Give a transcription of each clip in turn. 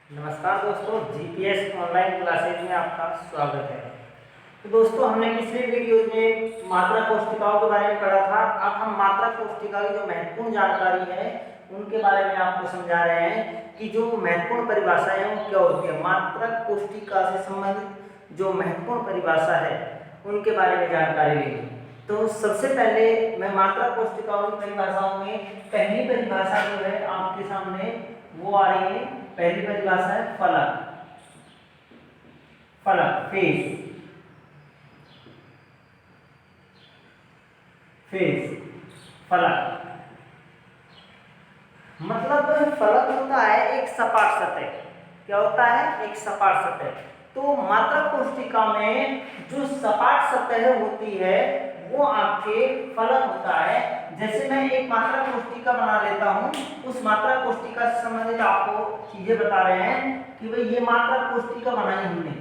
नमस्कार दोस्तों, GPS online classes में आपका स्वागत है। तो दोस्तों, हमने पिछले वीडियो में मात्रा कोष्ठिकाओं के बारे में पढ़ा था। अब हम मात्रा कोष्ठिका की जो महत्वपूर्ण जानकारी है उनके बारे में आपको समझा रहे हैं कि जो महत्वपूर्ण परिभाषाएं हैं वो क्या होती है। मात्रा कोष्ठिका से संबंधित जो महत्वपूर्ण परिभाषा है उनके बारे में जानकारी लेंगे। तो सबसे पहले मैं मात्रा कोष्ठिकाओं की परिभाषाओं में पहली परिभाषा जो है आपके सामने वो आ रही है। पहली परिभाषा है फलक। फलक फेस। फेस फलक मतलब फलक होता है एक सपाट सतह। क्या होता है? एक सपाट सतह। तो मात्रा कोष्ठिका में जो सपाट सतह होती है वो आपके फलक होता है। जैसे मैं एक मात्रा कोष्ठिका बना लेता हूं, उस मात्रा कोष्ठिका से संबंधित आपको चीजें बता रहे हैं कि भाई ये मात्रा कोष्ठिका बनाई हमने।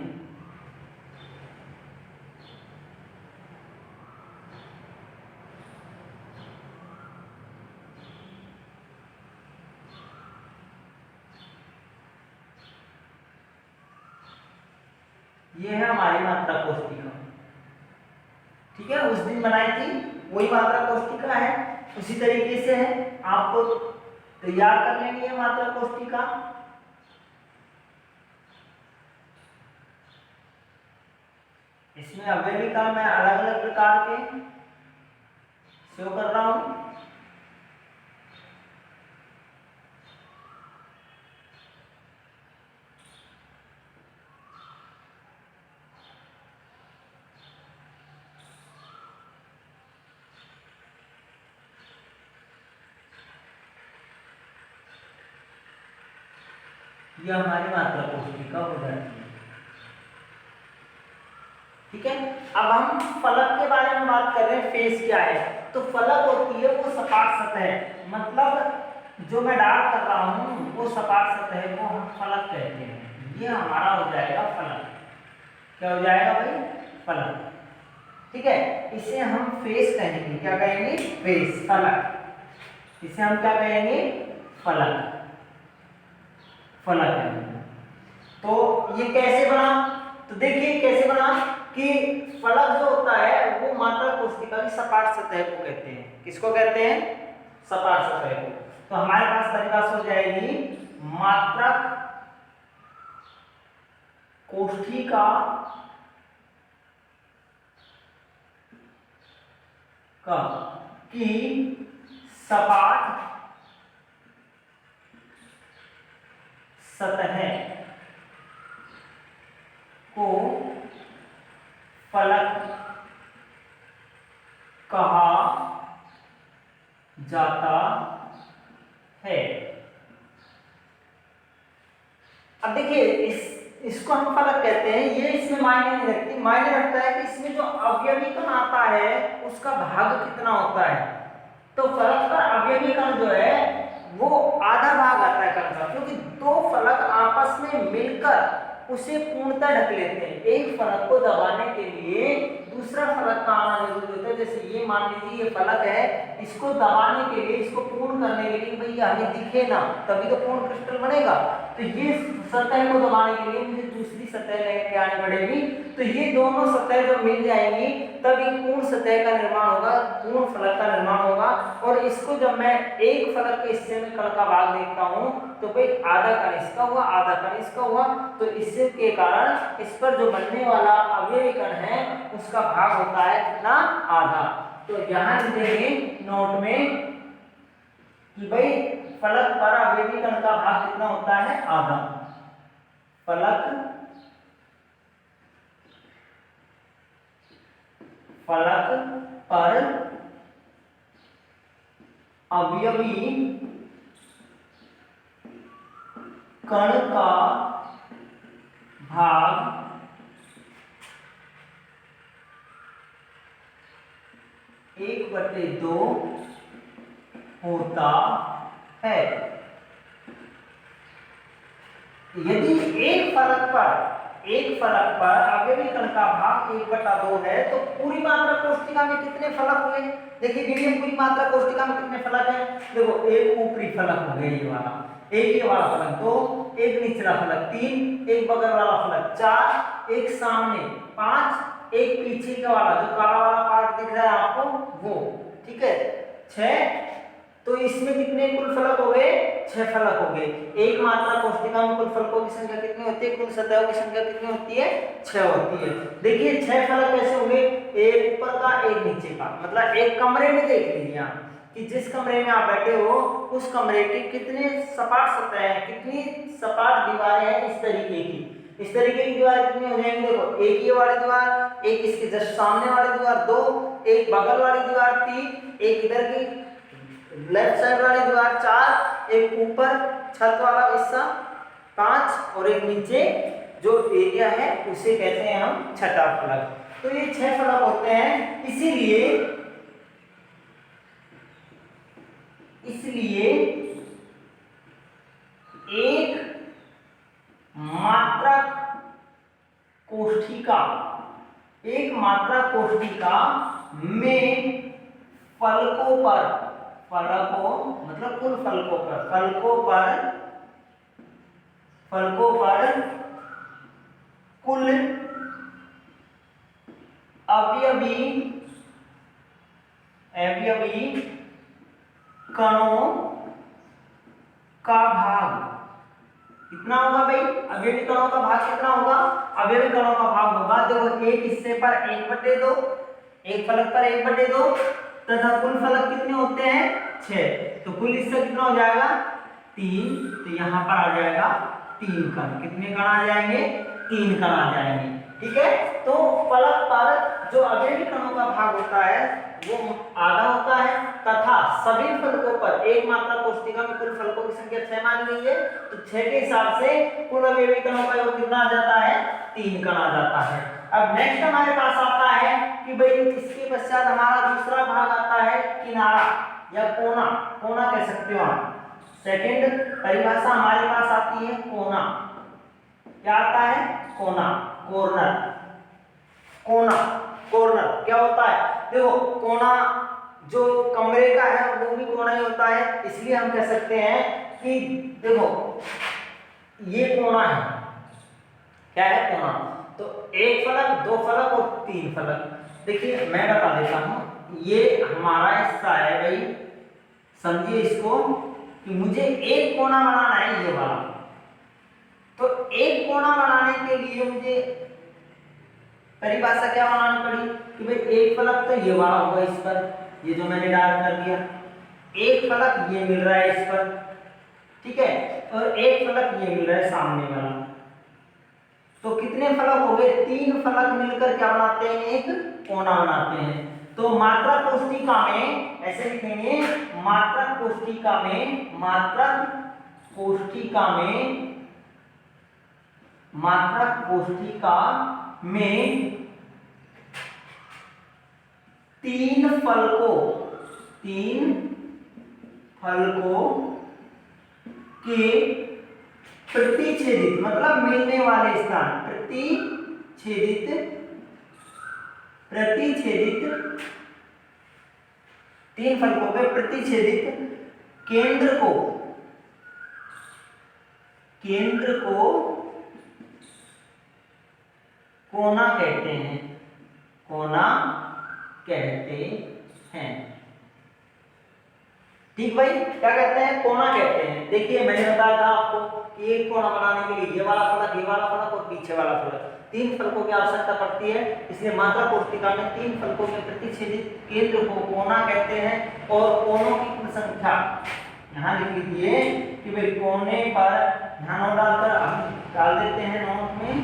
ये है हमारी मात्रा कोष्ठिका। ठीक है, उस दिन बनाई थी वही मात्रा कोष्ठिका है। उसी तरीके से है, आपको तैयार कर लेनी है मात्रा कोष्ठिका। इसमें अवयविका मैं अलग अलग प्रकार के शो कर रहा हूं। यह हमारी मात्रा कोष्ठिका हो जाती है। ठीक है, अब हम फलक के बारे में बात कर रहे हैं। फेस क्या है? तो फलक होती है वो सपाट सतह, मतलब जो मैं डार्क कर रहा हूं वो सपाट सतह को हम फलक कहते हैं। ये हमारा हो जाएगा फलक। क्या हो जाएगा भाई? फलक। ठीक है, इसे हम फेस कहेंगे। क्या कहेंगे? फेस, फलक। इसे हम क्या कहेंगे? फलक। फलक है। तो ये कैसे बना? तो देखिए कैसे बना कि फलक जो होता है वो मात्रा कोष्ठिका की सपाट सतह को कहते हैं। किसको कहते हैं? सपाट सतह को। तो हमारे पास परिभाषा हो जाएगी मात्रक कोष्ठिका का की सपाट सतह को फलक कहा जाता है। अब देखिए इसको हम फलक कहते हैं। ये इसमें मायने नहीं रखती, मायने रखता है कि इसमें जो अवयवीकरण आता है उसका भाग कितना होता है। तो फलक का अवयवीकरण जो है वो आधा भाग आता है कण का, क्योंकि दो फलक आपस में मिलकर उसे पूर्णतः ढक लेते हैं। एक फलक को दबाने के लिए दूसरा फलक का आना जरूरी होता है। जैसे ये मान लीजिए ये फलक है, इसको दबाने के लिए, इसको पूर्ण करने के लिए भैया हमें दिखे ना, तभी तो पूर्ण क्रिस्टल बनेगा। तो ये सतह को दबाने के लिए मुझे दूसरी सतह लेके आनी पड़ेगी। तो ये दोनों सतह जब मिल जाएंगी तब एक पूर्ण सतह का निर्माण होगा, पूर्ण फलक का निर्माण होगा। और इसको जब मैं एक फलक के हिस्से में कण का भाग देखता हूं तो भाई आधा कण इसका हुआ, आधा कण इसका हुआ। तो इससे के कारण इस पर जो बनने वाला अवयवी कण है उसका भाग होता है कितना? आधा। तो यहां लिखेंगे नोट में कि भाई फलक पर अवयवी कण का भाग कितना होता है? आधा। फलक पर अवयवी कण का भाग 1/2 होता है। यदि एक फलक पर अवयवी कण का भाग 1/2 है तो पूरी मात्रा कोष्ठिका में कितने फलक हुए? देखिए मीडियम पूरी मात्रा कोष्ठिका में कितने फलक हैं? देखो एक ऊपरी फलक हो गया ये वाला, एक ये वाला फलक, तो एक निचला फलक 3, एक बगल वाला फलक 4, एक सामने 5, एक पीछे का वाला जो काला वाला पार्ट दिख रहा है आपको वो, ठीक है 6। तो इसमें कितने कुल फलक हो गए? 6 फलक हो गए। एक मात्रा कोष्ठिका में कुल फलकों की संख्या कितनी होती है? कुल सतहों की संख्या कितनी होती है? 6 होती है। देखिए 6 फलक कैसे होंगे? एक ऊपर का एक नीचे का, मतलब एक कमरे में देख लीजिए आप कि जिस कमरे में आप बैठे हो उस कमरे की कितने सपाट सतह है, कितनी सपाट दीवारें हैं इस तरीके की। इस तरीके की दीवार कितनी हो जाएंगी? देखो एक ये वाली दीवार, एक इसके जस्ट सामने वाली दीवार 2, एक बगल वाली दीवार 3, एक इधर की लेफ्ट साइड वाली दीवार 4, एक ऊपर छत वाला हिस्सा 5 और एक नीचे जो एरिया है उसे कहते हैं हम छठा फलक। तो ये 6 फलक होते हैं। इसलिए एक मात्रक कोष्ठिका में फलकों मतलब कुल फलकों पर कुल अवयवी कणों का भाग कितना होगा भाई? अवयवी कणों का भाग कितना होगा? अवयवी कणों का भाग होगा, देखो एक हिस्से पर 1/2, एक फलक पर 1/2 तथा कुल फलक कितने होते हैं? 6। तो कुल हिस्सा कितना हो जाएगा? 3। तो यहाँ पर आ जाएगा 3 कण। कितने कण आ जाएंगे? 3 कण आ जाएंगे, ठीक है। तो फलक पर जो अवयवी कणों का भाग होता है वो आधा होता है तथा सभी फलकों पर एक मात्रा कोष्ठिका में कुल फलकों की संख्या 6 मानी गई है। तो 6 के हिसाब से कुल अवयवी कणों का योग कितना आ जाता है? 3 कण आ जाता है। अब नेक्स्ट हमारे पास आता है कि भाई इसके पश्चात हमारा दूसरा भाग आता है किनारा या कोना कह सकते हो आप। सेकंड परिभाषा हमारे पास आती है कोना। क्या आता है? कोना, कॉर्नर क्या होता है? देखो कोना जो कमरे का है वो भी कोना ही होता है, इसलिए हम कह सकते हैं कि देखो ये कोना है। क्या है? कोना। तो एक फलक, 2 फलक और 3 फलक। देखिए मैं बता देता हूं, ये हमारा हिस्सा है भाई, समझिए इसको कि मुझे एक कोना बनाना है ये वाला। तो एक कोना बनाने के लिए मुझे परिभाषा क्या बनानी पड़ी कि भाई एक फलक तो ये वाला होगा इस पर, ये जो मैंने डार्क कर दिया, एक फलक ये मिल रहा है इस पर, ठीक है, और एक फलक ये मिल रहा है सामने वाला। तो कितने फलक हो गए? 3 फलक मिलकर क्या बनाते हैं? एक कोना बनाते हैं। तो मात्रक कोष्ठिका में ऐसे लिखेंगे, मात्रक कोष्ठिका में 3 फलकों के प्रतिच्छेदित मतलब मिलने वाले स्थान, प्रतिच्छेदित 3 फलकों के प्रतिच्छेदित केंद्र को कोना कहते हैं। ठीक भाई, क्या कहते हैं? कोना कहते हैं। देखिए मैंने बताया था आपको कि एक कोना बनाने के लिए ये वाला फलक और पीछे वाला फलक, 3 फलकों की आवश्यकता पड़ती है। इसलिए मात्रक कोष्ठिका में 3 फलकों के प्रतिच्छेदित केंद्र को कोना कहते हैं। और कोनों की कुल संख्या यहाँ लिख लीजिए कि भाई कोने पर ध्यान डालकर हम डाल देते हैं नोट में।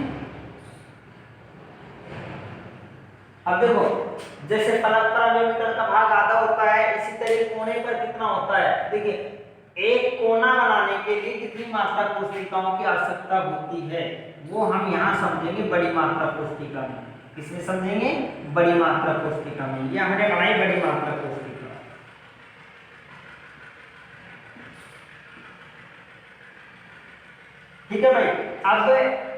अब देखो जैसे फलक पर अवयवी कण का भाग आधा होता है, इसी तरह कोने पर कितना होता है? देखिए एक कोना बनाने के लिए कितनी मात्रा कोष्ठिकाओं की आवश्यकता होती है वो हम यहाँ समझेंगे बड़ी मात्रा कोष्ठिका में। किसमें समझेंगे? बड़ी मात्रा कोष्ठिका में। ये हमने बनाई बड़ी मात्रा कोष्ठिका। ठीक है भाई, अब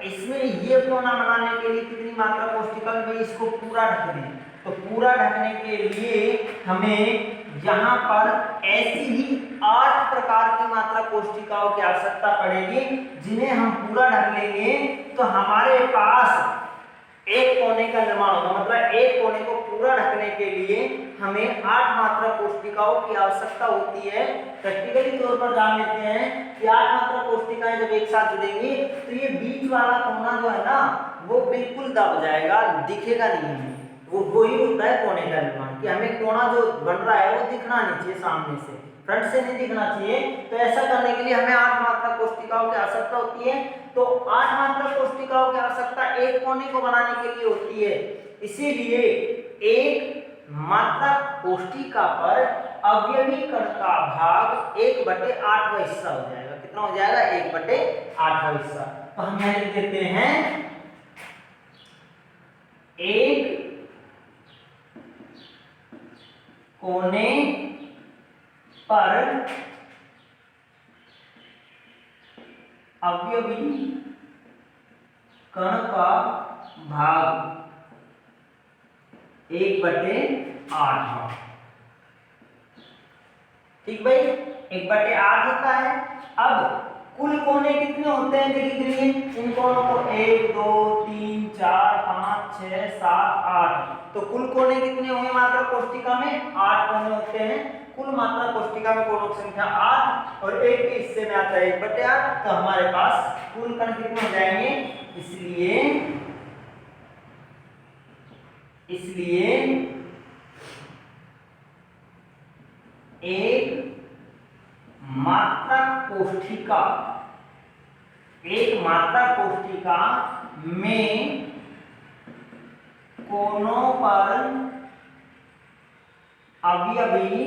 इसमें ये कोना बनाने के लिए कितनी मात्रा कोष्ठिका में इसको पूरा ढक दें। तो पूरा ढकने के लिए हमें यहाँ पर ऐसी ही 8 प्रकार की मात्रा कोशिकाओं की आवश्यकता पड़ेगी, जिन्हें हम पूरा ढक लेंगे तो हमारे पास एक कोने का निर्माण होगा। मतलब एक कोने को पूरा ढकने के लिए हमें 8 मात्रा कोशिकाओं की आवश्यकता होती है। प्रैक्टिकली तौर पर जान लेते हैं कि 8 मात्रा कोशिकाएं जब एक साथ जुड़ेंगी तो ये बीच वाला कोना जो है ना वो बिल्कुल दब जाएगा, दिखेगा नहीं है। वो ही होता है कोने का निर्माण, कि हमें कोना जो बन रहा है वो दिखना नहीं चाहिए, सामने से फ्रंट से नहीं दिखना चाहिए। तो ऐसा करने के लिए हमें 8 मात्रा कोशिकाओं की आवश्यकता होती है। तो 8 मात्रा कोशिकाओं की आवश्यकता एक कोने को बनाने के लिए होती है। इसीलिए एक मात्रा कोशिका पर अवयवी कण का भाग 1/8वां हिस्सा हो जाएगा। कितना हो जाएगा? 1/8वां हिस्सा। तो हम यहां लिख देते हैं एक कोने पर अवयवी कण का भाग 1/8। ठीक भाई, 1/8 होता है। अब कुल कोने कितने होते हैं देखिए, इन कोनों को 1 2 3 4 5 6 7 8। तो कुल कोने कितने हुए मात्रा कोशिका में? 8 कोने होते हैं। कुल मात्रा कोशिका में कोनों की संख्या 8 और एक के हिस्से में आता है 1/8। तो हमारे पास कुल कण कितने हो जाएंगे? इसलिए एक मात्रा कोशिका में कोनों पर अवयवी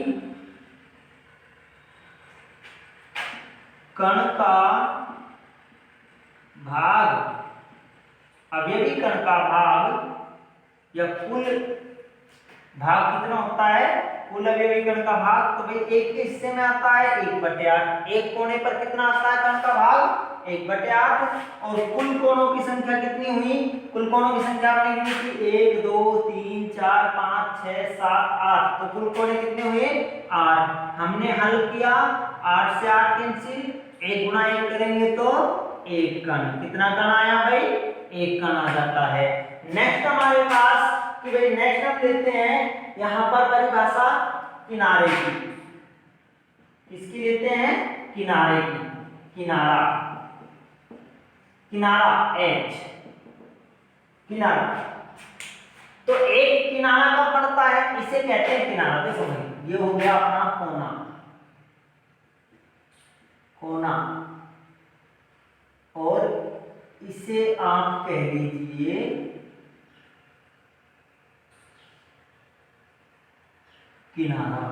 कण का भाग, या कुल भाग कितना होता है? कुल अवयवी कण का भाग तो भाई एक के हिस्से में आता है 1/8। एक कोने पर कितना आता है कण का भाग? 1/8। और कुल कोनों की संख्या कितनी हुई? कुल कोनों की संख्या बनी हुई थी 1 2 3 4 5 6 7 8। तो कुल कोने कितने हुए? 8। हमने हल किया, 8 से 8 कैंसिल, 1 गुना 1 करेंगे तो 1 कण। कितना कण आया भाई? 1 कण आ जाता है। नेक्स्ट हमारे पास कि भाई नेक्स्ट हम लेते हैं यहां पर परिभाषा किनारे की। किसकी लेते हैं? किनारे की। किनारा H, किनारा। तो एक किनारा कब पड़ता है? इसे कहते हैं किनारा। देखो भाई, ये हो गया अपना कोना, और इसे आप कह लीजिए किनारा।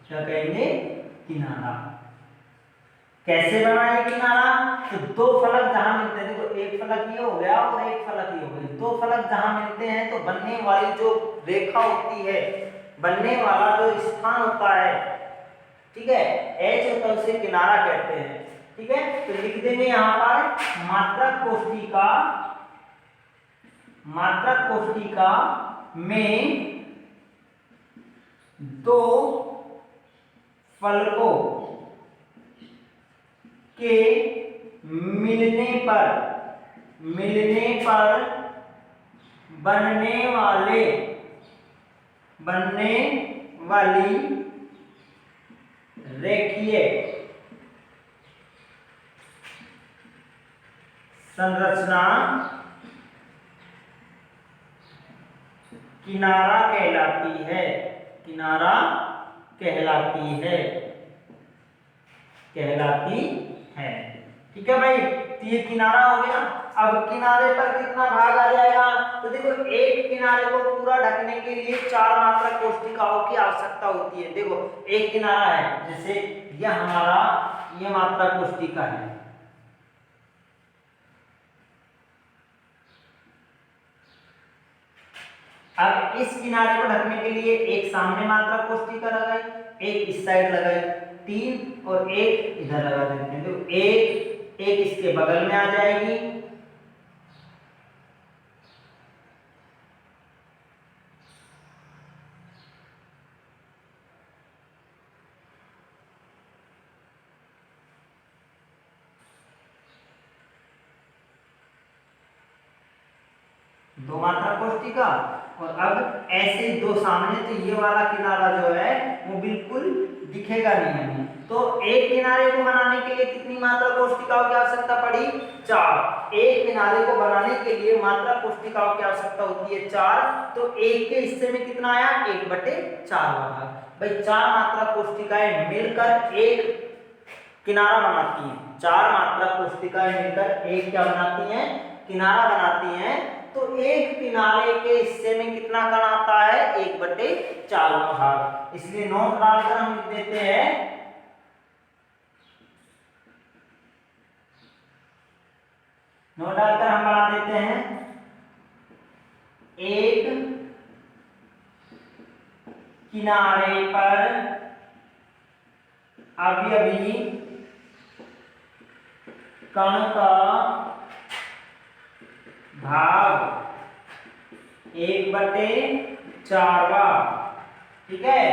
क्या कहेंगे? किनारा। कैसे बना ये किनारा? तो दो फलक जहां मिलते हैं, देखो एक फलक ये हो गया और एक फलक ये हो गया। दो फलक जहां मिलते हैं तो बनने वाली जो रेखा होती है, बनने वाला जो स्थान होता है, ठीक है, एच होता है, उसे किनारा कहते हैं। ठीक है, तो लिख देंगे यहां पर मात्रक कोशिका में दो फलकों के मिलने पर बनने वाली रेखीय संरचना किनारा कहलाती है। ठीक है भाई, तो ये किनारा हो गया। अब किनारे पर कितना भाग आ जाएगा? तो देखो एक किनारे को पूरा ढकने के लिए 4 मात्रा कोशिकाओं की आवश्यकता होती है। देखो एक किनारा है, जैसे ये मात्रा कोशिका है, अब इस किनारे को ढकने के लिए एक सामने मात्रा कोशिका लगाई, एक इस साइड लगाई, 3 और एक इधर लगा देते हैं। तो एक इसके बगल में आ जाएगी, 2 मात्रा कोष्ठिका, और अब ऐसे दो सामने, तो ये वाला किनारा जो है वो बिल्कुल दिखेगा नहीं हमें। तो एक किनारे को बनाने के लिए कितनी मात्रा कोष्ठिकाओं की आवश्यकता पड़ी? 4। एक किनारे को बनाने के लिए मात्रा कोष्ठिकाओं की आवश्यकता होती है 4। तो एक के हिस्से में कितना आया? 1/4 भाग। भाई 4 मात्रा कोष्ठिकाएं मिलकर एक किनारा बनाती हैं। 4 मात्रा कोष्ठिकाएं मिलकर एक क्या बनाती हैं? किनारा बनाती हैं। तो एक किनारे के हिस्से में कितना कण आता है? 1/4 भाग। इसलिए नोट डालकर हम लिख देते हैं, नोट डालकर हम बना देते हैं, एक किनारे पर अवयवी कण का भाग 1/4। ठीक है,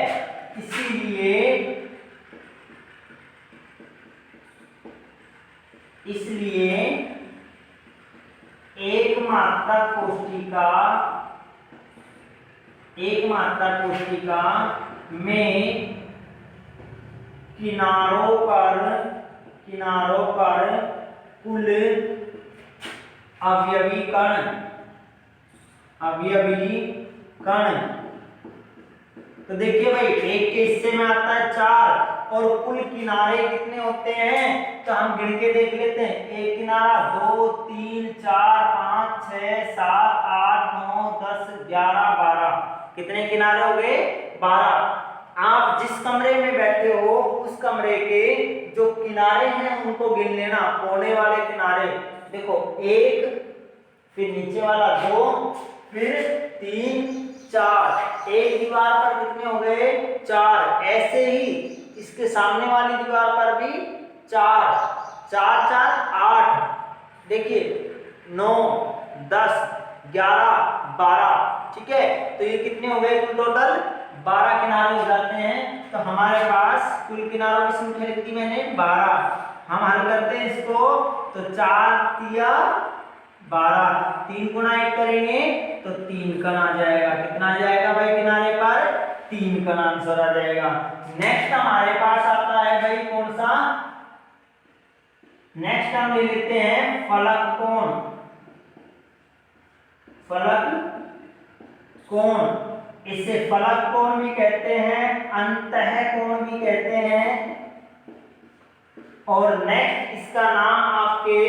इसलिए एक मात्रा कोष्ठिका में किनारों पर कुल अवयवी कण, तो देखिए भाई एक के हिस्से में आता है 4 और कुल किनारे कितने होते हैं? तो हम गिन के देख लेते हैं। एक किनारा 2 3 4 5 6 7 8 9 10 11 12। कितने किनारे हो गए? 12। आप जिस कमरे में बैठे हो उस कमरे के जो किनारे हैं उनको गिन लेना, कोने वाले किनारे। देखो 1, फिर नीचे वाला 2, फिर 3 4। एक दीवार पर कितने हो गए? 4। ऐसे ही इसके सामने वाली दीवार पर भी 4 4 4 8। देखिए 9 10 11 12। ठीक है, तो ये कितने हो गए? कुल टोटल 12 किनारे हो जाते हैं। तो हमारे पास कुल किनारों की संख्या लिख दी मैंने 12। हम हल करते हैं इसको, तो 4 तिया 12, 3 गुना 1 करेंगे तो 3 कण आ जाएगा। कितना आ जाएगा भाई? किनारे पर 3 कण आंसर आ जाएगा। नेक्स्ट हमारे पास आता है भाई कौन सा? नेक्स्ट हम ले लेते हैं फलक कोण। इसे फलक कोण भी कहते हैं, अंतः कोण भी कहते हैं, और नेक्स्ट इसका नाम आपके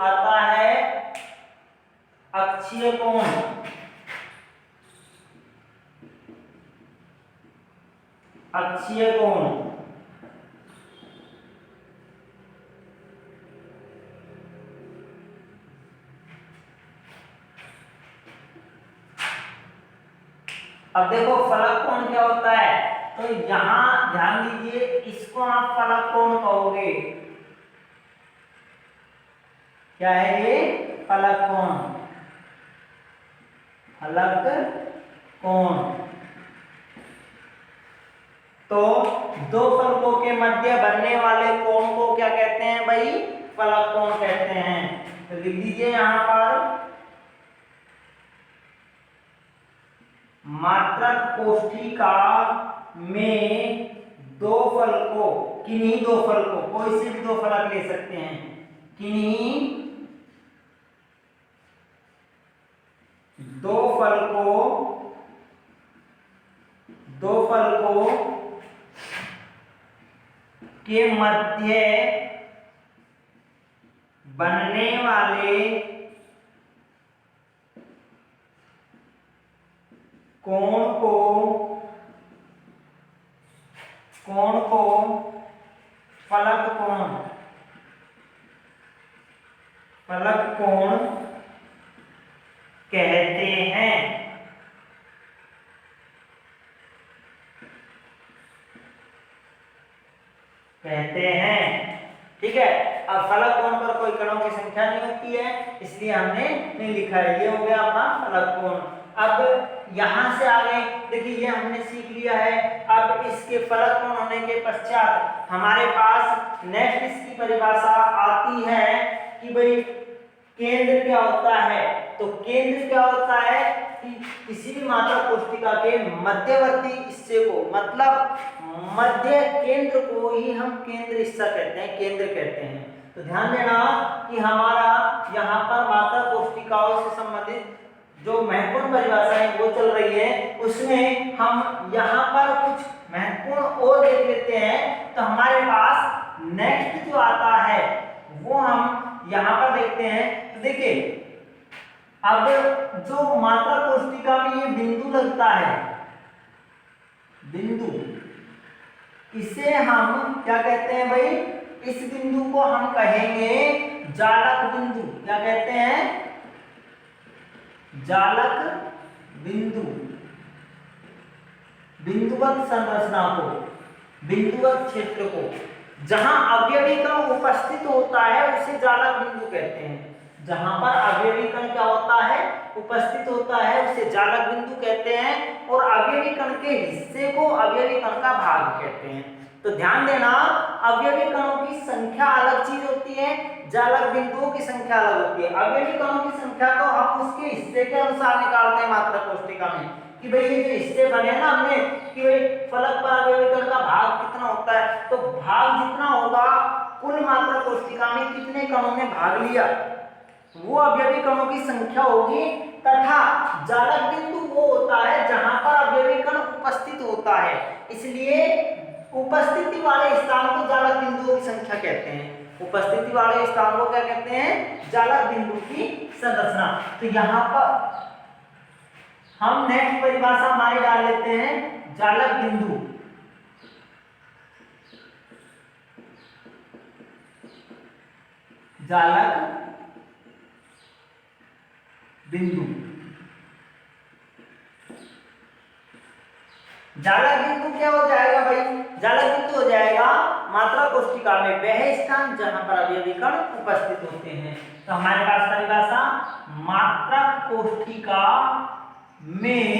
आता है अक्षीय कोण। अक्षीय कोण, अब देखो फलक कोण क्या होता है? तो यहां ध्यान दीजिए, इसको आप फलक कोण कहोगे। क्या है ये? फलक कोण। फलक कोण। तो दो फलकों के मध्य बनने वाले कोण को क्या कहते हैं भाई? फलक कोण कहते हैं। तो लिख दीजिए यहां पर, मात्रक कोष्ठिका में दो फलकों, किन्हीं दो फलकों, कोई से भी दो फलक ले सकते हैं, किन्हीं दो फलकों के मध्य बनने वाले कोण को फलक कोण कहते हैं। ठीक है, अब फलक कोण पर कोई कणों की संख्या नहीं होती है, इसलिए हमने नहीं लिखा है। ये हो गया अपना फलक कोण। अब यहां से आगे देखिए, ये हमने सीख लिया है। अब इसके फलक कोण होने के पश्चात हमारे पास नेक्स्ट इसकी परिभाषा आती है कि भाई केंद्र क्या होता है। तो केंद्र क्या होता है कि किसी भी मात्रा कोष्ठिका के मध्यवर्ती हिस्से को, मतलब मध्य केंद्र को ही हम केंद्र हिस्सा कहते हैं, केंद्र कहते हैं। तो ध्यान देना कि हमारा यहाँ पर मात्रा कोष्ठिकाओं से संबंधित जो महत्वपूर्ण परिभाषाएं वो चल रही है, उसमें हम यहाँ पर कुछ महत्वपूर्ण और देख लेते हैं। तो हमारे पास नेक्स्ट जो आता है वो हम यहाँ पर देखते हैं। तो देखिए, अब जो मात्रा कोष्ठिका में ये बिंदु लगता है, बिंदु, इसे हम क्या कहते हैं भाई? इस बिंदु को हम कहेंगे जालक बिंदु। क्या कहते हैं? जालक बिंदु। बिंदुवत संरचना को, बिंदुवत क्षेत्र को, जहां अवयवी कण उपस्थित होता है उसे जालक बिंदु कहते हैं। जहां पर अवयवी कण क्या होता है? उपस्थित होता है, उसे जालक बिंदु कहते हैं। और अवयवी कण के हिस्से को अवयवी कण का भाग कहते हैं। तो ध्यान देना, अवयवी कणों की संख्या अलग चीज होती है, जालक बिंदुओं की संख्या अलग होती है। अवयवी कणों की संख्या तो हम उसके हिस्से के अनुसार निकालते हैं मात्रा कोष्ठिका में, कि भाई ये जो हिस्से बने ना हमने, कि भाई फलक पर अवयवी कण का भाग कितना होता है, तो भाग जितना होगा कुल मात्रा कोष्ठिका में कितने कणों ने भाग लिया, वो अवयवी कणों की संख्या होगी। तथा जालक बिंदु वो होता है जहां पर अवयवी कण उपस्थित होता है, इसलिए उपस्थिति वाले स्थान को जालक बिंदुओं की संख्या कहते हैं। उपस्थिति वाले स्थान को क्या कहते हैं? जालक बिंदु की संरचना। तो यहाँ पर हम नेक्स्ट परिभाषा हमारी डाल लेते हैं, जालक बिंदु। जालक बिंदु, जालक बिंदु क्या हो जाएगा भाई? जालक बिंदु हो जाएगा मात्रा कोष्ठिका में वह स्थान जहां पर अवयवी कण उपस्थित होते हैं। तो हमारे पास परिभाषा, मात्रा कोष्ठिका में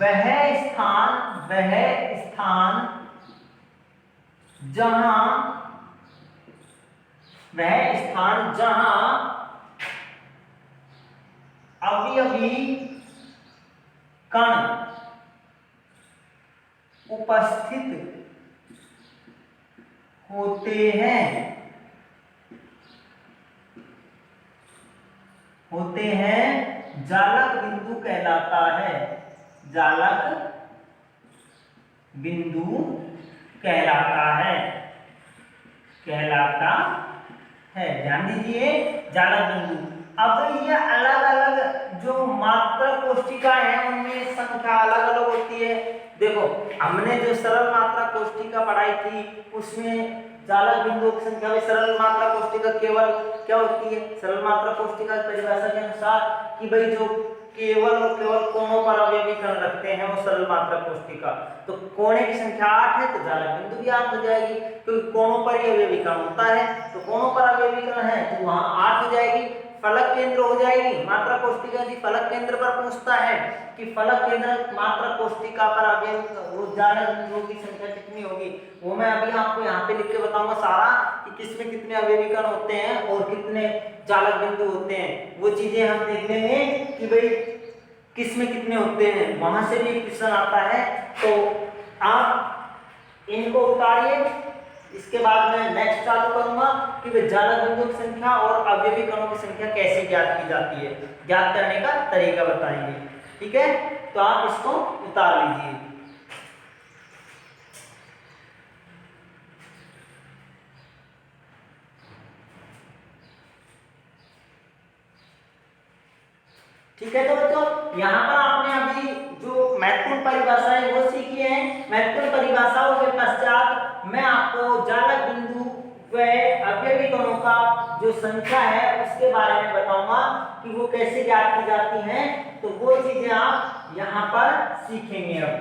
वह स्थान जहां अवयवी कण उपस्थित होते हैं जालक बिंदु कहलाता है। जालक बिंदु कहलाता है। ध्यान दीजिए, जालक बिंदु। अब ये अलग अलग जो मात्रा कोष्ठिका है उनमें संख्या अलग अलग होती है। देखो, हमने जो सरल मात्रा कोष्ठिका पढ़ाई थी उसमें जालक बिंदुओं की संख्या में सरल मात्रा कोष्ठिका केवल क्या होती है? सरल मात्रा कोष्ठिका की परिभाषा के अनुसार कि भाई जो केवल और केवल कोणों पर अवयवी कण रखते हैं वो सरल मात्रा कोष्ठिका। तो कोणे की संख्या 8 है तो जालक बिंदु भी 8 हो जाएगी, क्योंकि कोणों पर ही अवयवी कण होता है। तो कोणों पर अवयवी कण है तो वहां 8 हो जाएगी। फलक केंद्र हो जाएगी मात्रा कोष्ठिका यदि फलक केंद्र पर पूछता है कि फलक केंद्र मात्रा कोष्ठिका पर अवयवी वो जालक बिंदुओं की संख्या कितनी होगी, वो मैं अभी आपको यहाँ पे लिख के बताऊंगा सारा, कि किसमें कितने अवयवी कण होते हैं और कितने जालक बिंदु होते हैं। वो चीजें हम देख लेंगे कि भाई किसमें कितने होते हैं, वहां से भी क्वेश्चन आता है। तो आप इनको उतारिए, इसके बाद मैं नेक्स्ट चालू करूंगा कि वे जालक बिंदुओं की संख्या और अवयवी कणों की संख्या कैसे ज्ञात की जाती है, ज्ञात करने का तरीका बताएंगे। ठीक है, तो आप इसको उतार लीजिए। ठीक है, तो बच्चों यहाँ पर आपने अभी जो महत्वपूर्ण परिभाषाएं वो सीखी है। महत्वपूर्ण परिभाषाओं के पश्चात मैं आपको जालक बिंदु व अवयवी कणों का जो संख्या है उसके बारे में बताऊंगा कि वो कैसे ज्ञात की जाती हैं। तो वो चीजें आप यहाँ पर सीखेंगे अब।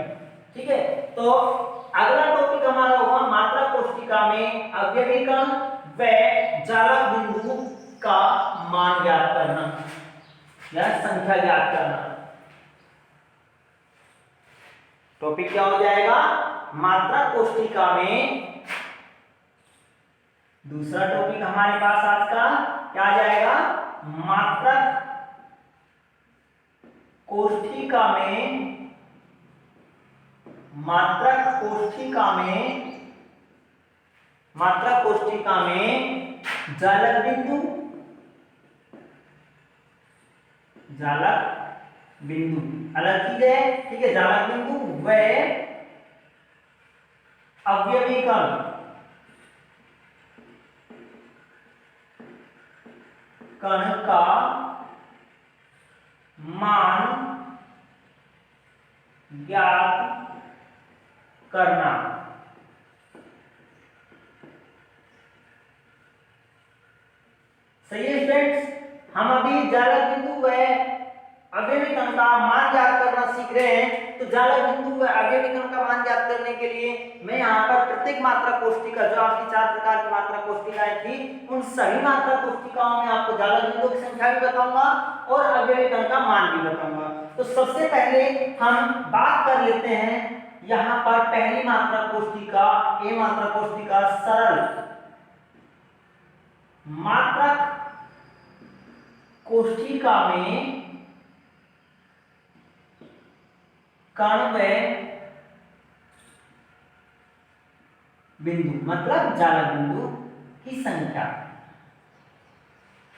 ठीक है, तो अगला टॉपिक हमारा होगा मात्रा कोष्ठिका में अवयवी कण व जालक बिंदु का मान ज्ञात करना या संख्या ज्ञात करना। टॉपिक क्या हो जाएगा? मात्रा कोष्ठिका में। दूसरा टॉपिक हमारे पास आज का क्या आ जाएगा? मात्रक कोष्ठिका में मात्रक कोष्ठिका में जालक बिंदु अलग चीज है, ठीक है। जालक बिंदु व अवयवी कण का मान ज्ञात करना। सही है स्टूडेंट्स, हम अभी जालक बिंदु व अवयवी कण का मान ज्ञात करना सीख रहे हैं। तो जालक बिंदु व अवयवी कण का मान ज्ञात करने के लिए मैं यहाँ पर प्रत्येक मात्रा कोष्ठिका, जो आपकी 4 प्रकार की मात्रा कोष्ठिकाएं थी, उन सभी मात्रा कोष्ठिकाओं में आपको जालक बिंदु की संख्या भी बताऊंगा और अवयवी कण का मान भी बताऊंगा। तो सबसे पहले हम बात कर लेते हैं यहाँ पर पहली मात्रा कोष्ठिका, ए मात्रा कोष्ठिका सरल मात्रक कोष्ठिका में कण व बिंदु मतलब जालक बिंदु की संख्या।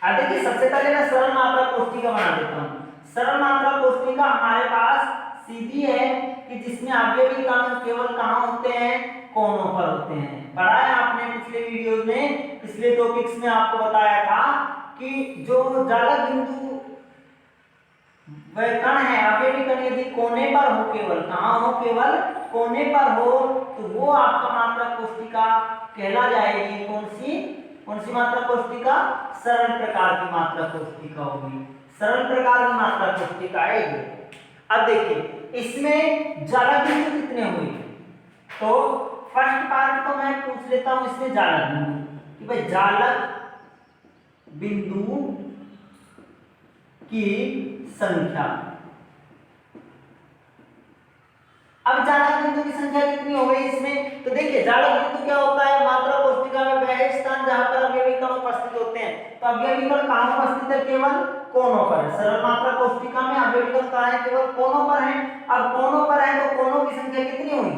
अब देखिए, सबसे पहले मैं सरल मात्रा कोष्ठिका बना देता हूं। सरल मात्रा कोष्ठिका हमारे पास सीधी है कि जिसमें अवयवी कण केवल कहां होते हैं, कोनों पर होते हैं। पढ़ाया आपने पिछले वीडियो में, पिछले टॉपिक्स में आपको बताया था कि जो जालक बिंदु वह कण है, अवयवी कण यदि कोने पर हो, केवल कहां हो, केवल कोने पर हो, तो वो आपका मात्रा कोष्ठिका कहला जाएगी। कौन सी मात्रा कोष्ठिका? सरल प्रकार की मात्रा कोष्ठिका होगी। सरल प्रकार की मात्रा कोष्ठिका है ये। अब देखिए, इसमें जालक बिंदु कितने हुए? तो फर्स्ट पार्ट तो मैं पूछ लेता हूं इसमें जालक बिंदु कि भाई जालक बिंदु की संख्या। अब जालक बिंदु की संख्या कितनी हो गई इसमें? तो देखिए, जालक बिंदु क्या होता है? मात्रा कोष्ठिका में वह स्थान जहां पर अवयवी कण उपस्थित होते हैं। तो अवयवी कण कहां उपस्थित है? केवल कोनों पर। सरल मात्रा कोष्ठिका में अवयवी कण कहां है? केवल कोनों पर है। अब कोनों पर है तो कोनों की संख्या कितनी हुई?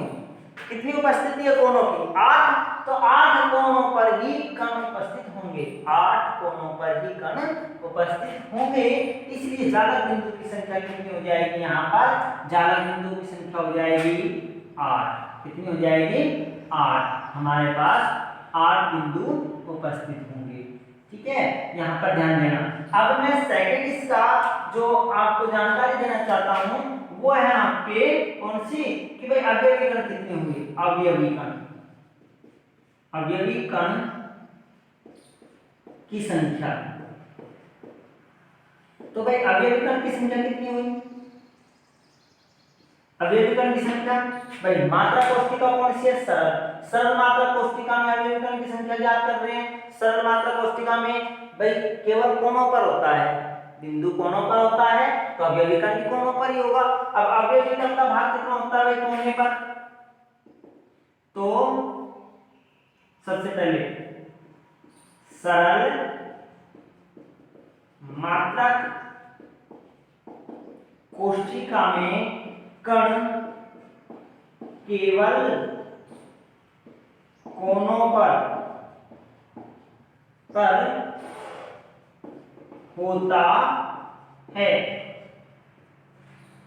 कितनी उपस्थिति है कोनों की? 8। तो 8 कोनों पर ही कण उपस्थित होंगे। 8 कोनों पर ही कण उपस्थित होंगे। इसलिए जालक बिंदु की संख्या कितनी हो जाएगी? यहाँ पर जालक बिंदु की संख्या हो जाएगी 8। कितनी हो जाएगी? 8। हमारे पास 8 बिंदु उपस्थित होंगे। ठीक है, यहाँ पर ध्यान देना। अब मैं सेकंड इसका जो आपको जानकारी देना चाहता हूँ वो है आपके कौन सी कि भाई अवयवी कण कितने होंगे? अवयवी कण की संख्या। तो भाई अवयवी कण की संख्या कितनी हुई? अवयवी कण की संख्या भाई मात्रा कोष्ठिका कौन सी है? सरल मात्रा कोष्ठिका में अवयवी कण की संख्या ज्ञात कर रहे हैं। सरल मात्रा कोष्ठिका में भाई केवल कोनों पर होता है, बिंदु कोनों पर होता है, तो अवयवी कण भी कोनों पर ही होगा। अब अवयवी कण का भाग कितना होता है भाई कोने पर? तो सबसे पहले सरल मात्रक कोष्ठिका में कण केवल कोनों पर होता है।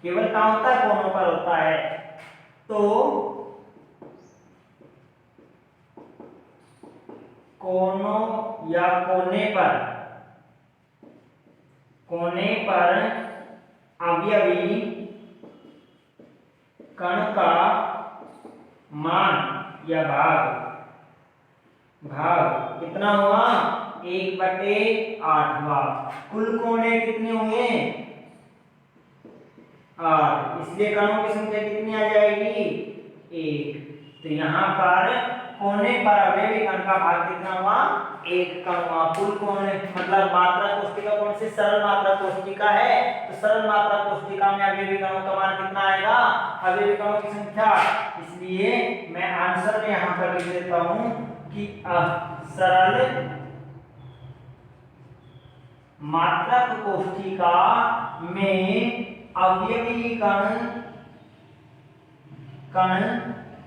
केवल कहां होता है? कोनों पर होता है। तो कोनों या कोने पर अवयवी कण का मान या भाग कितना हुआ? 1/8। कुल कोने कितने हुए? 8। इसलिए कणों की संख्या कितनी आ जाएगी? 1। तो यहाँ पर कोने पर अवयवी कण का भाग कितना हुआ? 1 कण हुआ। कुल कोने मतलब मात्रा कोष्ठिका कौन सी? सरल मात्रा कोष्ठिका है। तो सरल मात्रा कोष्ठिका में अवयवी कणों का मान कितना आएगा? अवयवी कणों की संख्या। इसलिए मैं आंसर में यहाँ पर लिख देता हूँ कि सरल मात्रक कोष्ठिका में अवयवी कण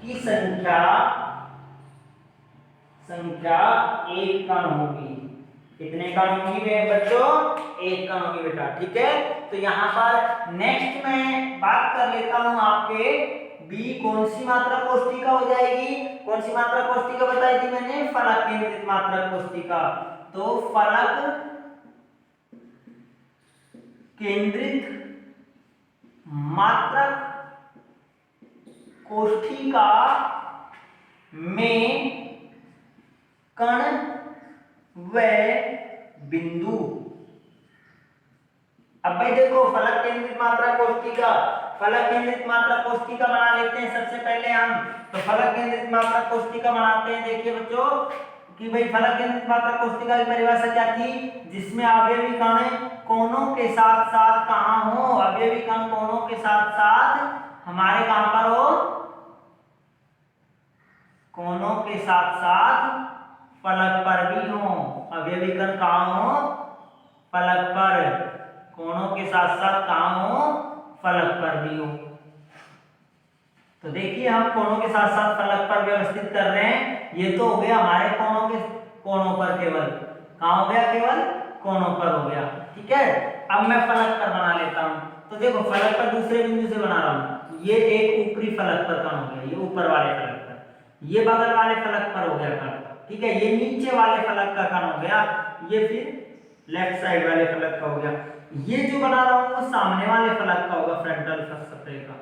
की संख्या एक कण होगी। कितने कण होंगी बच्चों? एक कण होगी बेटा, ठीक है। तो यहाँ पर नेक्स्ट मैं बात कर लेता हूँ आपके बी कौन सी मात्रा कोष्ठिका हो जाएगी? कौन सी मात्रा कोष्ठिका बताई थी मैंने? फलक केंद्रित मात्रा कोष्ठिका। तो फलक केंद्रित मात्रक कोष्ठिका में कण व बिंदु। अब भाई देखो, फलक केंद्रित मात्रा कोष्ठिका, फलक केंद्रित मात्रा कोष्ठिका बना लेते हैं सबसे पहले हम। तो फलक केंद्रित मात्रा कोष्ठिका बनाते हैं। देखिए बच्चों कि भाई फलक केंद्रित मात्रा कोष्ठिका की परिभाषा क्या थी? जिसमें अवयवी कण कोनों के साथ साथ कहां हो? अवयवी कण कोनों के साथ साथ हमारे कहां पर हो? कोनों के साथ साथ फलक पर भी हो। अवयवी कण कहां हो? फलक पर। कोनों के साथ साथ कहां हो? फलक पर भी हो। तो देखिए हम कोनों के साथ साथ फलक पर व्यवस्थित कर रहे हैं। ये तो हो गया हमारे कोनों पर, केवल कहां हो गया? केवल कोनों पर हो गया, ठीक है। अब मैं फलक पर बना लेता हूं। तो देखो फलक पर दूसरे बिंदु से बना रहा हूं। ये एक ऊपरी फलक पर कण हो गया, ये ऊपर वाले फलक पर, ये बगल वाले फलक पर हो गया कण, ठीक है। ये नीचे वाले फलक का कण हो गया, ये फिर लेफ्ट साइड वाले फलक का हो गया। ये जो बना रहा हूं वो सामने वाले फलक का होगा, फ्रंटल सतह का,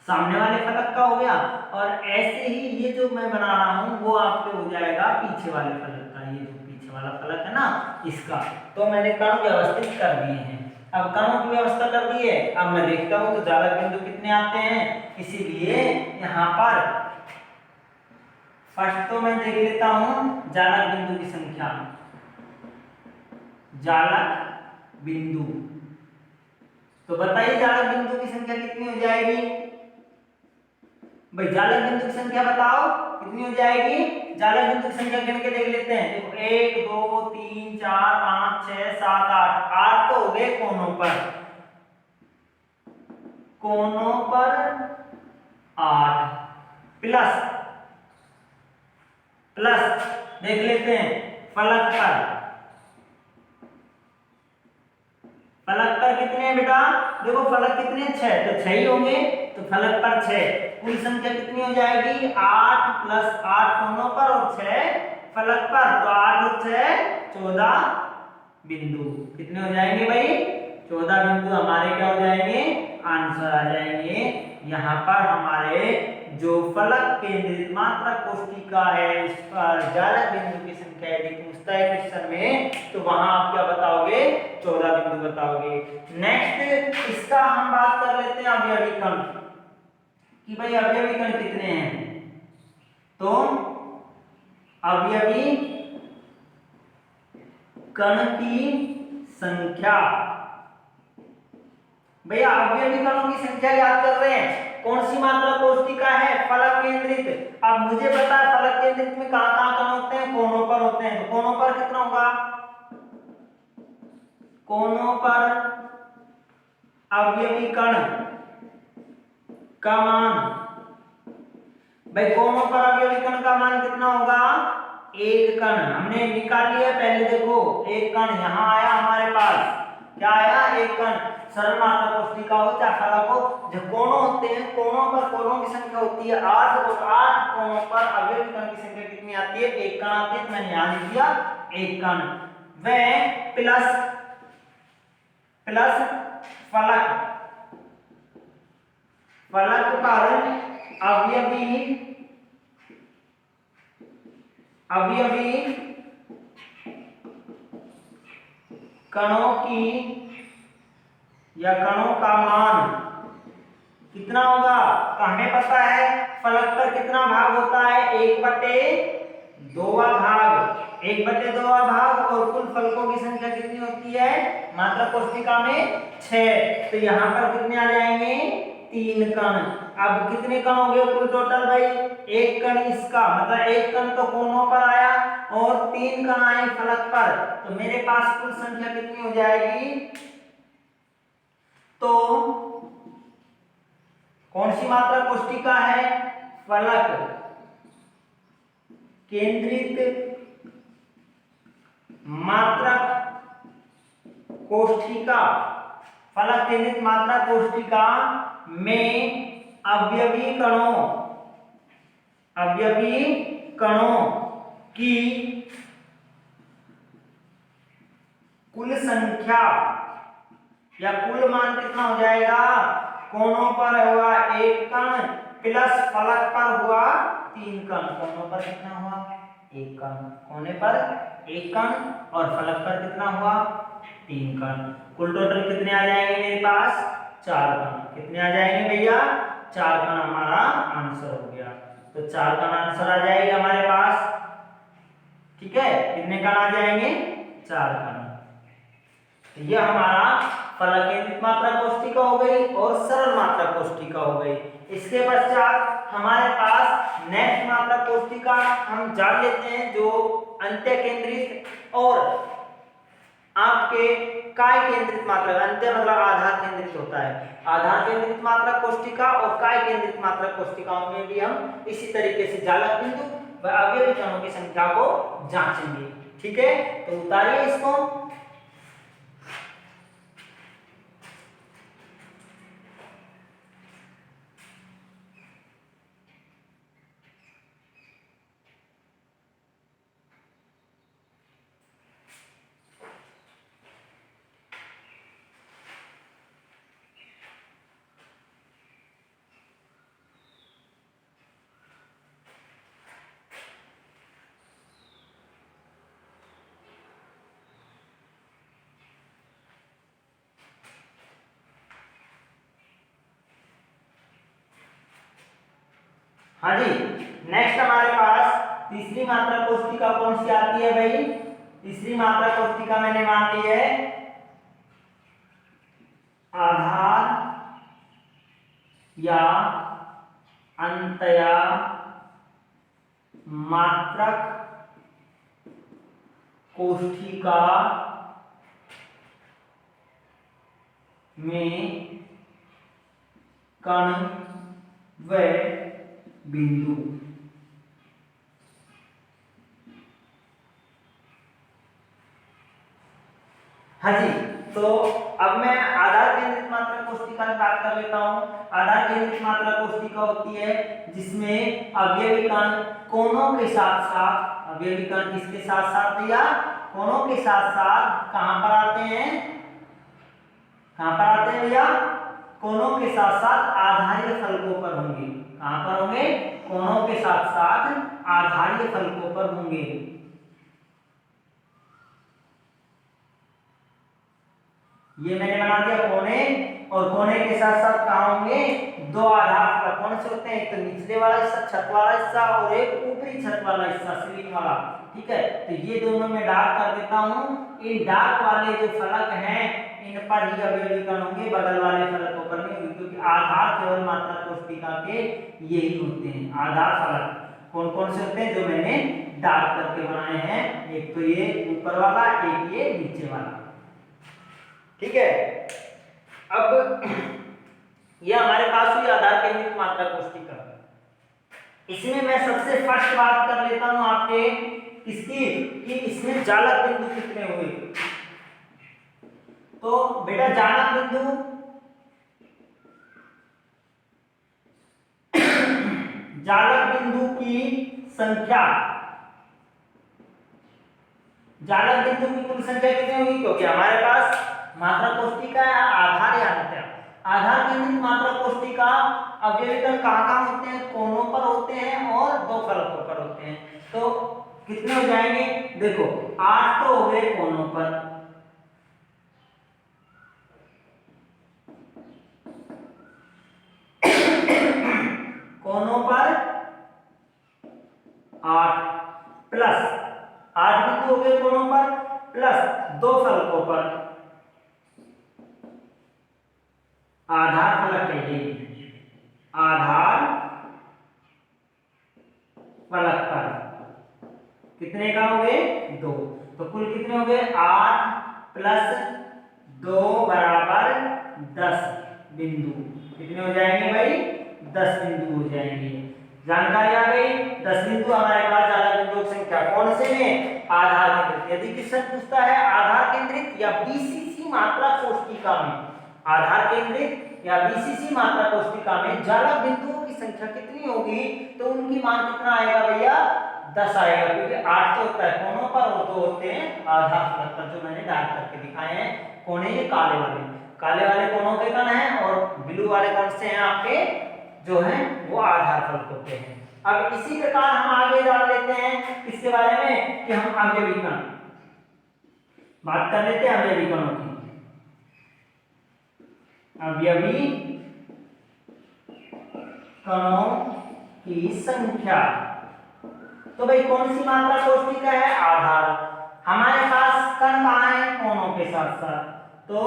सामने वाले फलक का हो गया। और ऐसे ही ये जो मैं बना रहा हूं वो आपके हो जाएगा पीछे वाले फलक का। ये जो पीछे वाला फलक है ना, इसका। तो मैंने कण व्यवस्थित कर दिए हैं। अब कणों की व्यवस्था कर दी है। अब मैं देखता हूं तो जालक बिंदु कितने आते हैं। इसीलिए यहाँ पर फर्स्ट तो मैं देख लेता हूं जालक बिंदु की संख्या। जालक बिंदु, तो बताइए जालक बिंदु की संख्या कितनी हो जाएगी? भाई जालक बिंदु की संख्या बताओ कितनी हो जाएगी? जालक बिंदु की संख्या गिन के देख लेते हैं। देखो 1 2 3 4 5 6 7 8, 8 तो हो गए कोनों पर। कोनों पर 8 प्लस देख लेते हैं फलक पर। फलक पर कितने हैं बेटा? देखो फलक कितने? 6, तो 6 ही होंगे। तो फलक पर 6, कुल संख्या कितनी हो जाएगी? 8 प्लस 8 कोनों पर और 6 फलक पर। तो 8 और 6 14 बिंदु। कितने हो जाएंगे भाई? 14 बिंदु हमारे क्या हो जाएंगे? आंसर आ जाएंगे। यहाँ पर हमारे जो फलक केंद्रित मात्रा कोष्ठिका है उस पर जालक बिंदु की संख्या यदि पूछता है क्वेश्चन में, तो वहां आप क्या बताओगे? 14 बिंदु बताओगे। नेक्स्ट इसका हम बात कर लेते हैं अवयवी कण कि भाई अवयवी कण कितने हैं। तो अवयवी कण की संख्या, भैया अवयवी कणों की संख्या याद कर रहे हैं। कौन सी मात्रा कोष्ठिका है? फलक केंद्रित। अब मुझे पता है फलक केंद्रित में कहां कहां कण होते हैं? कोनों पर होते हैं। तो कोनों पर कितना होगा? कोनों पर अवयवी कण का मान, भाई कोनों पर अवयवी कण का मान कितना होगा? एक कण हमने निकाल लिया पहले। देखो एक कण यहाँ आया हमारे पास, क्या आया? एक कण। सरल मात्रा कोष्ठिका हो चाहे फलक हो, जो कोनों होते हैं कोनों पर कोनों की संख्या होती है 8 और 8 कोनों पर अवयवी कण की संख्या कितनी आती है? एक कण आती है। तो मैंने यहां लिख दिया एक कण। व प्लस फलक पर अवयवी कणों की या कणों का मान कितना होगा? तो हमें पता है फलक पर कितना भाग होता है? 1/2 भाग। 1/2 भाग। और कुल फलकों की संख्या कितनी होती है मात्रा कोष्ठिका में? 6। तो यहाँ पर कितने आ जाएंगे? 3 कण। अब कितने कण हो गए कुल टोटल भाई? एक कण इसका, मतलब एक कण तो कोनों पर आया और 3 कण आए फलक पर। तो मेरे पास कुल संख्या कितनी हो जाएगी? तो कौन सी मात्रा कोष्ठिका है? फलक केंद्रित मात्रक कोष्ठिका, फलक केंद्रित मात्रा कोष्ठिका में अवयवी कणों की कुल संख्या या कुल मान कितना हो जाएगा? कोनों पर हुआ 1 कण प्लस फलक पर हुआ 3 कण। कोनों पर कितना हुआ? 1 कण। कोने पर 1 कण और फलक पर कितना हुआ? 3 कण। कुल टोटल कितने आ जाएंगे मेरे पास? 4 कण। कितने आ जाएंगे भैया? 4 कण हमारा आंसर हो गया। तो 4 कण आंसर आ जाएगा हमारे पास। ठीक है, कितने कण आ जाएंगे? 4 कण। तो यह हमारा फलक केंद्रित मात्रा कोष्ठिका हो गई और सरल मात्रा कोष्ठिका हो गई। इसके पश्चात हमारे पास नेक्स्ट मात्रा कोष्ठिका हम जान लेते हैं, जो अंत्य केंद्रित और आपके काय केंद्रित मात्रा, अंत्य मतलब आधार केंद्रित होता है। आधार केंद्रित मात्रा कोष्ठिका और काय केंद्रित मात्रा कोष्ठिकाओं में भी हम इसी तरीके से जालक बिंदु व अवयवी कणों की संख्या को जांचेंगे। ठीक है, तो उतारिए इसको। हाँ जी, नेक्स्ट हमारे पास तीसरी मात्रा कोष्ठिका कौन सी आती है भाई? तीसरी मात्रा कोष्ठिका मैंने मान ली है आधार या अंतया मात्रक कोष्ठिका में कण व बिंदु। हाँ जी, तो अब मैं आधार केंद्रित मात्रा कोष्ठिका की बात कर लेता हूँ। आधार केंद्रित मात्रा कोष्ठिका होती है जिसमें अवयवी कण कोनों के साथ साथ, अवयवी कण किसके साथ साथ भैया? कोनों के साथ साथ कहां पर आते हैं? कहां पर आते हैं भैया? कोनों के साथ साथ आधारीय फलकों पर होंगे। कहां पर होंगे? कोनों के साथ साथ आधारीय फलकों पर होंगे। ये मैंने बना दिया कोने, और कोने के साथ साथ कहां होंगे? 2 आधार फलक। कौन से होते हैं? एक तो निचले वाला हिस्सा, छत वाला हिस्सा, और एक ऊपरी छत वाला हिस्सा, सीलिंग वाला। ठीक है, तो ये दोनों मैं डार्क कर देता हूं। इन डार्क वाले जो फलक हैं इन पर ही अवयवी कण होंगे, बगल वाले फलकों पर नहीं होंगे, क्योंकि आधार केवल मात्रा कोष्ठिका के यही होते हैं। आधार फलक कौन कौन से होते हैं? जो मैंने डार्क करके बनाए हैं। एक तो ये ऊपर वाला, एक ये नीचे वाला। ठीक है, अब ये हमारे पास हुई आधार केंद्रित मात्रा कोष्ठिका। इसमें मैं सबसे फर्स्ट बात कर लेता हूं आपके किसकी, कि इसमें जालक बिंदु कितने हुए। तो बेटा जालक बिंदु जालक बिंदु की संख्या, जालक बिंदु की कुल संख्या कितनी होगी? क्योंकि हमारे पास मात्रा कोष्ठिका है आधार या अंत्य। आधार केंद्रित मात्रा कोष्ठिका अवयवी कण कहां होते हैं? कोनों पर होते हैं और 2 फलकों पर होते हैं। तो कितने हो जाएंगे? देखो 8 तो हो गए कोनों पर, कोनों पर 8 प्लस 8 बिंदु हो गए कोनों पर, प्लस 2 फलकों पर। आधार फलक है ये, आधार फलक पर कितने का हो गए? 2। तो कुल कितने हो गए? 8 प्लस 2 बराबर 10 बिंदु। कितने हो जाएंगे भाई? 10 बिंदु हो जाएंगे। जानकारी आ गई। 10 बिंदु हमारे पास जालक बिंदुओं की संख्या कौन से में? आधार केंद्रित। यदि क्वेश्चन पूछता है आधार केंद्रित या बीसीसी मात्रा कोष्टिका में, आधार केंद्रित या बीसीसी मात्रा कोष्टिका में जालक बिंदुओं की संख्या कितनी होगी, तो उनकी मान कितना आएगा भैया? 10 आएगा, क्योंकि 8 तो होता है कोनों पर और 2 होते हैं आधार फलक पर, जो मैंने डार्क करके दिखाए हैं। कोने ये काले वाले कोनों के कण हैं और ब्लू वाले कौन से हैं आपके, जो हैं वो आधार फलक होते हैं। अब इसी प्रकार हम आगे जान लेते हैं इसके बारे में कि हम अवयवी कण बात कर लेते हैं। अवयवी कणों की, अवयवी कणों की संख्या। तो भाई कौन सी मात्रा कोष्टिका है? आधार। हमारे पास कण कहाँ है? कोनों के साथ साथ। तो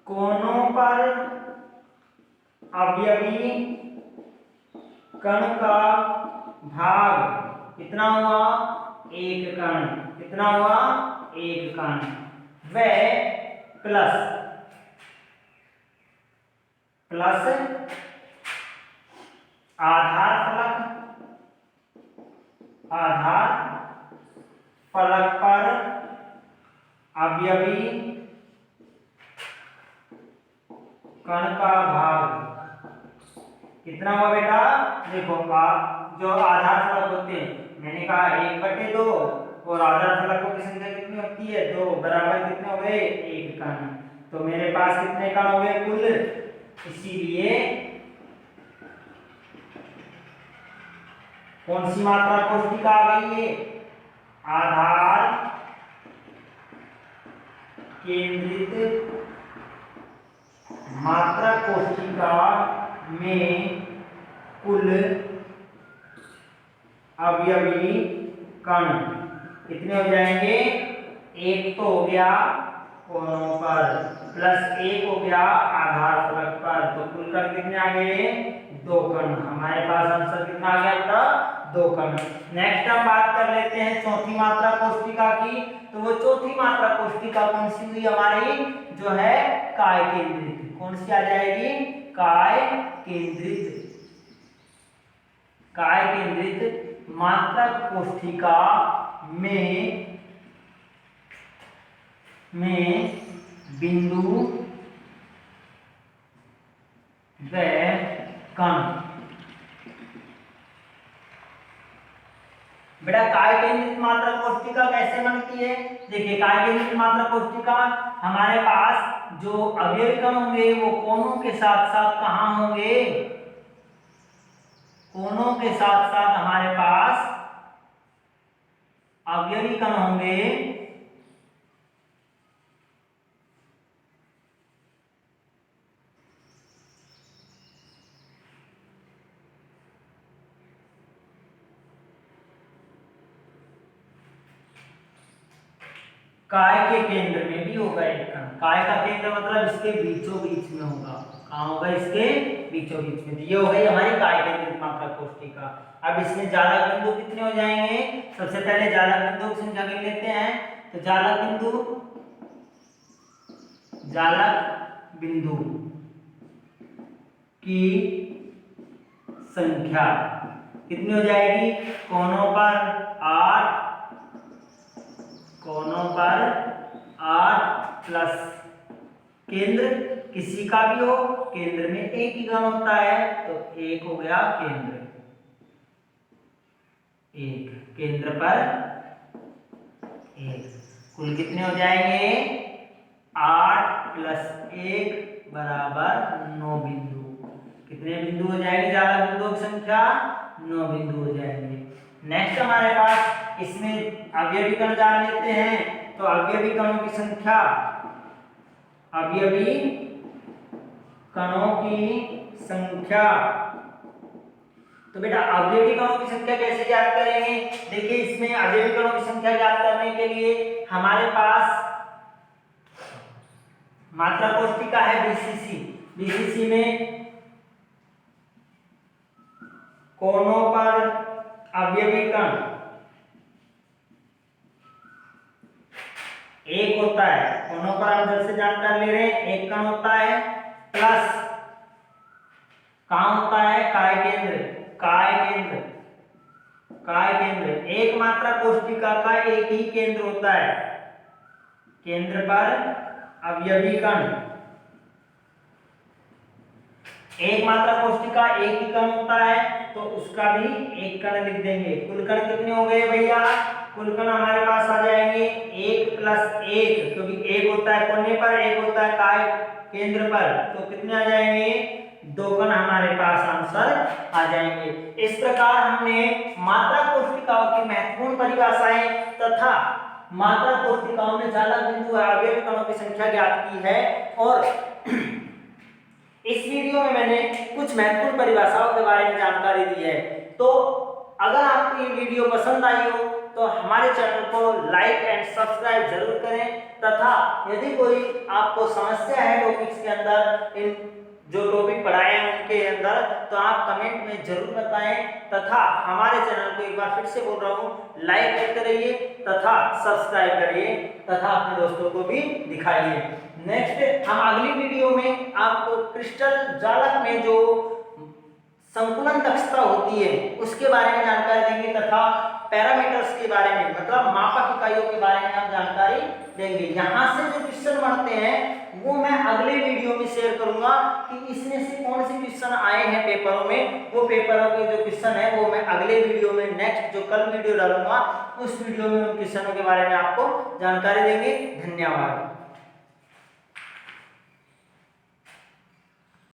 कोनों पर अवयवी कण का भाग कितना हुआ? 1 कण। कितना हुआ? 1 कण। वह प्लस आधार फलक पर अवयवी कण का भाग कितना हुआ बेटा? देखो जो आधार फलक होते हैं, मैंने कहा 1/2 और आधार फलकों की संख्या कितनी होती है? 2 बराबर कितने हो गए? 1 कण। तो मेरे पास कितने कण हो गए कुल? इसीलिए कौन सी मात्रा कोष्टिका आ गई है? आधार केंद्रित मात्रा कोष्टिका में कुल अवयवी कण कितने हो जाएंगे? 1 तो हो गया कोनों पर, प्लस 1 हो गया आधार फलक पर, तो कुल कण कितने आ गए? 2 कण। हमारे पास आंसर कितना आ गया बेटा? 2 कण। नेक्स्ट हम बात कर लेते हैं चौथी मात्रा कोष्टिका की। तो वो चौथी मात्रा कोष्टिका कौन सी हुई हमारी? जो है काय केंद्रित। कौन सी आ जाएगी? काय केंद्रित मात्रा कोष्टिका में बिंदु व कण। बेटा काय केंद्रित मात्रा कोष्टिका कैसे बनती है? देखिए काय केंद्रित मात्रा कोष्टिका, हमारे पास जो अवयवी कण होंगे वो कोनों के साथ साथ कहाँ होंगे? कोनों के साथ साथ हमारे पास अवयवी कण होंगे काय के केंद्र में भी होगा एक कण। काय का केंद्र मतलब इसके बीचों बीच में होगा। कहाँ होगा? इसके बीचों बीच में। ये हो गई हमारी काय केंद्रित मात्रा कोष्टिका। अब इसमें जालक बिंदु कितने हो जाएंगे? सबसे पहले जालक बिंदु की संख्या गिन लेते हैं। तो जालक बिंदु की संख्या कितनी हो जाएगी? कोनों पर 8 प्लस केंद्र, किसी का भी हो केंद्र में एक ही कण होता है, तो 1 हो गया केंद्र। 1 केंद्र पर 1। कुल कितने हो जाएंगे? 8 + 1 बराबर 9 बिंदु। कितने बिंदु हो जाएंगे? जालक बिंदुओं की संख्या 9 बिंदु हो जाएंगे। नेक्स्ट हमारे पास इसमें अवयवी कण जान लेते हैं। तो अवयवी कणों की संख्या, अवयवी कणों की संख्या, तो बेटा अवयवी कणों की संख्या कैसे ज्ञात करेंगे? देखिए इसमें अवयवी कणों की संख्या ज्ञात करने के लिए हमारे पास मात्रा कोष्टिका है बीसीसी। बीसीसी में कोनों पर अवयवी कण एक होता है, कोनों पर हम जैसे जानकारी ले रहे हैं, एक कण होता है, प्लस कहाँ होता है, काय केंद्र, काय केंद्र, काय केंद्र, एक मात्रा कोशिका का एक ही केंद्र होता है, केंद्र पर अवयवी कण, एक मात्रा कोशिका एक ही कण होता है तो उसका भी एक कण लिख देंगे। कुल कण कितने हो गए भैया, कुल कण हमारे पास आ जाएंगे 1 + 1, क्योंकि एक होता है कोने पर, एक होता है काय केंद्र पर, तो कितने आ जाएंगे, 2 कण हमारे पास आंसर आ जाएंगे। इस प्रकार हमने मात्रा कोशिकाओं की महत्वपूर्ण परिभाषाएं तथा मात्रा कोशिकाओं में जालक बिंदु अवयवी कणों की संख्या ज्ञात की है, और इस वीडियो में मैंने कुछ महत्वपूर्ण परिभाषाओं के बारे में जानकारी दी है। तो अगर आपको ये वीडियो पसंद आई हो तो हमारे चैनल को लाइक एंड सब्सक्राइब जरूर करें, तथा यदि कोई आपको समस्या है टॉपिक्स के अंदर, इन जो टॉपिक पढ़ाए हैं उनके अंदर, तो आप कमेंट में जरूर बताएं, तथा हमारे चैनल को एक बार फिर से बोल रहा हूँ, लाइक करते रहिए तथा सब्सक्राइब करिए तथा अपने दोस्तों को भी दिखाइए। नेक्स्ट हम अगली वीडियो में आपको क्रिस्टल जालक में जो संकुलन दक्षता होती है उसके बारे में जानकारी देंगे, तथा पैरामीटर्स के बारे में, मतलब मापक इकाइयों के बारे में हम जानकारी देंगे। यहाँ से जो क्वेश्चन बनते हैं वो मैं अगले वीडियो में शेयर करूंगा कि इसमें से कौन से क्वेश्चन आए हैं पेपरों में, वो पेपरों के जो क्वेश्चन है वो मैं अगले वीडियो में, नेक्स्ट जो कल वीडियो डालूंगा उस वीडियो में उन क्वेश्चनों के बारे में आपको जानकारी देंगे। धन्यवाद।